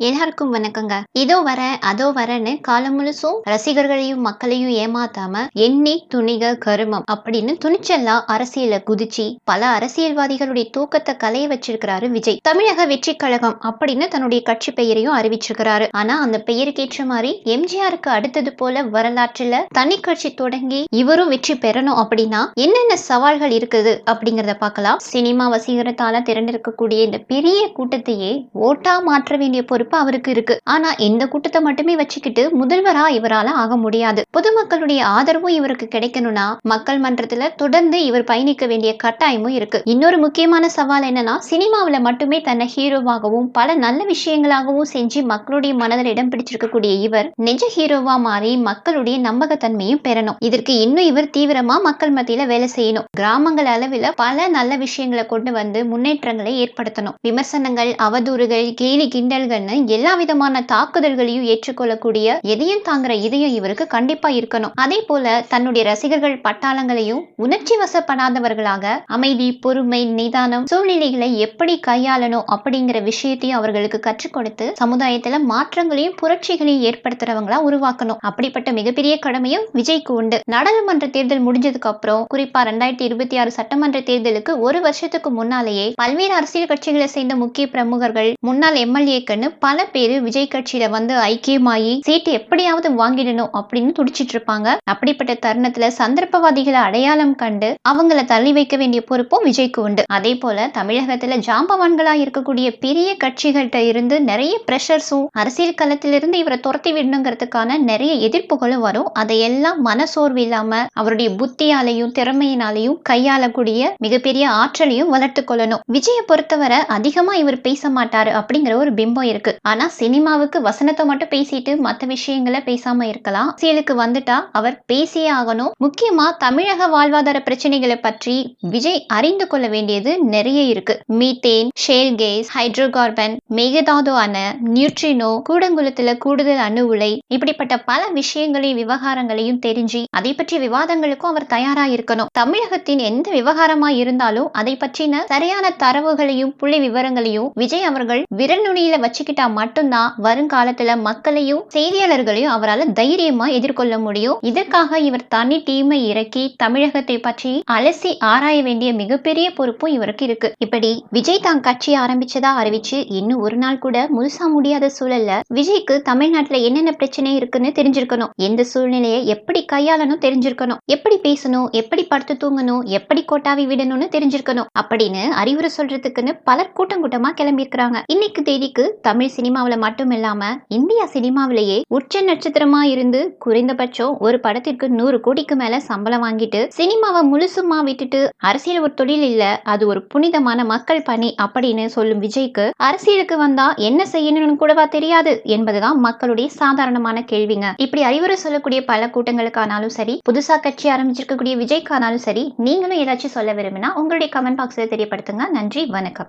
எல்லாருக்கும் வணக்கங்க. இதோ வரேன், அதோ வரேன்னு காலம் முழுசும் ரசிகர்களையும் மக்களையும் ஏமாத்தாம எண்ணி துணிக கருமம் அப்படின்னு துணிச்சலா அரசியல குதிச்சு பல அரசியல்வாதிகளுடைய தூக்கத்தை கலைய வச்சிருக்கிறாரு விஜய். தமிழக வெற்றி கழகம் அப்படின்னு தன்னுடைய கட்சி பெயரையும் அறிவிச்சிருக்கிறாரு. ஆனா அந்த பெயருக்கேற்ற மாதிரி எம்ஜிஆருக்கு அடுத்தது போல வரலாற்றுல தனி கட்சி தொடங்கி இவரும் வெற்றி பெறணும் அப்படின்னா என்னென்ன சவால்கள் இருக்குது அப்படிங்கறத பார்க்கலாம். சினிமா வசீகரத்தால திரண்டிருக்கக்கூடிய இந்த பெரிய கூட்டத்தையே ஓட்டா மாற்ற வேண்டிய பொறுப்பு அவருக்கு இருக்கு. ஆனா இந்த கூட்டத்தை மட்டுமே வச்சுக்கிட்டு முதல்வரா இவரால ஆக முடியாது. பொதுமக்களுடைய ஆதரவும் இவருக்கு கிடைக்கணும்னா மக்கள் மன்றத்துல தொடர்ந்து இவர் பயணிக்க வேண்டிய கட்டாயமும் இருக்கு. இன்னொரு முக்கியமான சவால் என்னன்னா சினிமாவில மட்டுமே தன்னை ஹீரோவாகவும் பல நல்ல விஷயங்களாகவும் செஞ்சு மக்களுடைய மனதில் இடம் பிடிச்சிருக்கக்கூடிய இவர் நிஜ ஹீரோவா மாறி மக்களுடைய நம்பகத்தன்மையும் பெறணும். இதற்கு இன்னும் இவர் தீவிரமா மக்கள் மத்தியில வேலை செய்யணும். கிராமங்கள் அளவில் பல நல்ல விஷயங்களை கொண்டு வந்து முன்னேற்றங்களை ஏற்படுத்தணும். விமர்சனங்கள், அவதூறுகள், கேலி கிண்டல்கள்னு எல்லா விதமான தாக்குதல்களையும் ஏற்றுக்கொள்ளக்கூடிய எதையும் தாங்குற இதயம் இவருக்கு கண்டிப்பா இருக்கணும். அதே போல தன்னுடைய ரசிகர்கள் பட்டாளங்களையும் உணர்ச்சி வசப்படாதவர்களாக அமைதி, பொறுமை, நிதானம், சூழ்நிலைகளை எப்படி கையாளணும் அப்படிங்கிற விஷயத்தையும் அவர்களுக்கு கற்றுக் கொடுத்து சமுதாயத்துல மாற்றங்களையும் புரட்சிகளையும் ஏற்படுத்துறவங்களா உருவாக்கணும். அப்படிப்பட்ட மிகப்பெரிய கடமையும் விஜய்க்கு உண்டு. நாடாளுமன்ற தேர்தல் முடிஞ்சதுக்கு அப்புறம் குறிப்பா 2026 சட்டமன்ற தேர்தலுக்கு ஒரு வருஷத்துக்கு முன்னாலேயே பல்வேறு அரசியல் கட்சிகளை சேர்ந்த முக்கிய பிரமுகர்கள், முன்னாள் எம்எல்ஏக்கள் பல பேரு விஜய் கட்சியில வந்து ஐக்கியமாயி சீட்டு எப்படியாவது வாங்கிடணும் அப்படின்னு துடிச்சிட்டு இருப்பாங்க. அப்படிப்பட்ட தருணத்துல சந்தர்ப்பவாதிகளை அடையாளம் கண்டு அவங்கள தள்ளி வைக்க வேண்டிய பொறுப்பும் விஜய்க்கு உண்டு. அதே போல தமிழகத்துல ஜாம்பவான்களா இருக்கக்கூடிய பெரிய கட்சிகள்கிட்ட இருந்து நிறைய பிரஷர்ஸும் அரசியல் களத்திலிருந்து இவரை துரத்தி விடணுங்கிறதுக்கான நிறைய எதிர்ப்புகளும் வரும். அதையெல்லாம் மனசோர்வு இல்லாம அவருடைய புத்தியாலையும் திறமையினாலையும் கையாளக்கூடிய மிகப்பெரிய ஆற்றலையும் வளர்த்து கொள்ளணும். விஜயை பொறுத்தவரை அதிகமா இவர் பேச மாட்டாரு அப்படிங்கிற ஒரு பிம்பம் இருக்கு. ஆனா சினிமாவுக்கு வசனத்தை மட்டும் பேசிட்டு மற்ற விஷயங்களை பேசாம இருக்கலாம். அரசியலுக்கு வந்துட்டா அவர் பேசியே ஆகணும். முக்கியமா தமிழக வாழ்வாதார பிரச்சனைகளை பற்றி விஜய் அறிந்து கொள்ள வேண்டியது நிறைய இருக்கு. Methane, shale gas, hydrocarbon, Mekedatu அணை, நியூட்ரினோ, கூடங்குளத்துல கூடுதல் அணு உலை, இப்படிப்பட்ட பல விஷயங்களையும் விவகாரங்களையும் தெரிஞ்சு அதை பற்றிய விவாதங்களுக்கும் அவர் தயாரா இருக்கணும். தமிழகத்தின் எந்த விவகாரமா இருந்தாலும் அதை பற்றின சரியான தரவுகளையும் புள்ளி விவரங்களையும் விஜய் அவர்கள் விரல் நுனியில வச்சுக்கிட்டா மட்டும்தான் வருங்காலத்துல மக்களையும் செய்தியாளர்களையும் அவரால் தைரியமா எதிர்கொள்ள முடியும். இதற்காக இவர் தனி டீமை இறக்கி தமிழகத்தை பற்றி அலசி ஆராய வேண்டிய மிகப்பெரிய பொறுப்பும் இவருக்கு இருக்கு. இப்படி விஜய் தான் கட்சி ஆரம்பிச்சதா அறிவிச்சு இன்னும் ஒரு நாள் கூட முழுசா முடியாத சூழல்ல விஜய்க்கு தமிழ்நாட்டுல என்னென்ன பிரச்சனை இருக்குன்னு தெரிஞ்சிருக்கணும். எந்த சூழ்நிலையை எப்படி கையாளணும் தெரிஞ்சிருக்கணும். எப்படி பேசணும், எப்படி படுத்து தூங்கணும், எப்படி கோட்டாவி விடணும்னு தெரிஞ்சிருக்கணும் அப்படின்னு அறிவுரை சொல்றதுக்குன்னு பலர் கூட்டம் கூட்டமா கிளம்பி இருக்கிறாங்க. இன்னைக்கு தேதிக்கு தமிழ் சினிமாவில மட்டும் இல்லாம இந்தியா சினிமாவிலேயே உச்ச நட்சத்திரமா இருந்து குறைந்தபட்சம் ஒரு படத்திற்கு 100 கோடிக்கு மேல சம்பளம் வாங்கிட்டு சினிமாவை முழுசுமா விட்டுட்டு அரசியல் ஒரு தொழில் இல்ல, அது ஒரு புனிதமான மக்கள் பணி அப்படின்னு சொல்லும் விஜய்க்கு அரசியலுக்கு வந்தா என்ன செய்யணும்னு கூடவா தெரியாது என்பதுதான் மக்களுடைய சாதாரணமான கேள்விங்க. இப்படி அறிவுரை சொல்லக்கூடிய பல கூட்டங்களுக்கானாலும் சரி, புதுசா கட்சி ஆரம்பிச்சிருக்கக்கூடிய விஜய்க்கானாலும் சரி, நீங்களும் ஏதாச்சும் சொல்ல விரும்பினா உங்களுடைய கமெண்ட் பாக்ஸ்ல தெரியப்படுத்துங்க. நன்றி, வணக்கம்.